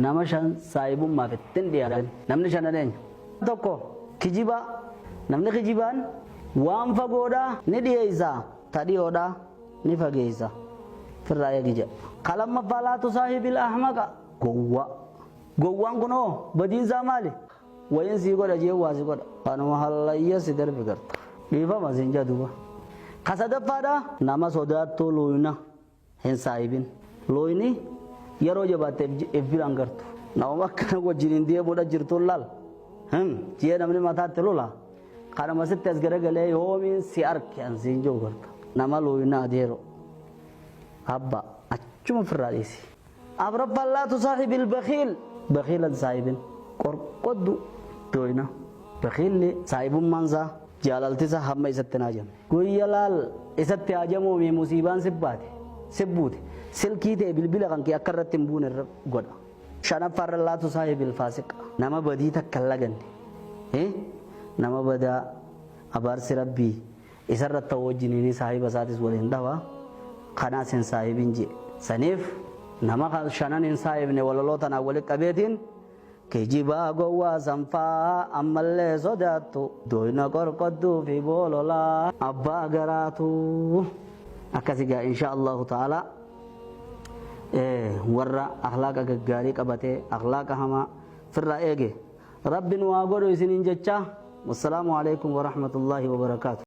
nama shan saahibummaa fittin dhiyaatan namni shanadeen tokko kijiba namni kijibaan waan fagoodhaa ni dhiyeessa tadhiyoodhaa ni fageessa firraa eegija qalamma faalaatu saahibil ahmaqa gowwaan kunoo badiinsaa maali wayin sii godha jee waa sii godha kanuma hallayya si darbi garta dhiifama siin jaduba kasadaffaadha nama sodaattuu looyina hin saahibin looyini yeroo jabaatte ebbiraan gartu nama akkana wajjiniin deemuudha jirtuun laal jee namni mataatti lola kanuma sitti as garagalee yoomiin si arke an siin jiru garta nama looyina adeero abba achuma firraa dhiisi abraffallaatu saahibil bakhiil bakhiilan saahibin qorqoddu dooyina bakhiilli saahibummaansaa jaalaltisa hamma isatti naajame guyya laal isatti haajamuumi musiibaan sibbuute silkii ta'e bilbila kan kee akka irratti hin buune godha shanaffaarra laatu saahibil faasiqa nama badii takka laganne nama badaa abaarsi rabbii isarratti wajjiniin saahiba isaatis waliin dhawa kanaas hin saahibin jee saniif nama shanan hin saahibne walaloo tanaa walitti qabeetiin kijibaa gowwaa sanfaa ammallee sodaattu dooyina qorqodduu fi boololaa abbaa garaatu akkasigaa insha Allahu ta'ala warra akhlaaqa gaggaarii qabatee akhlaaqa hamaa firraa eege rabbiin waa godhu isiniin jecha wassalaamu alaikum wa rahmatullahi wa barakaatu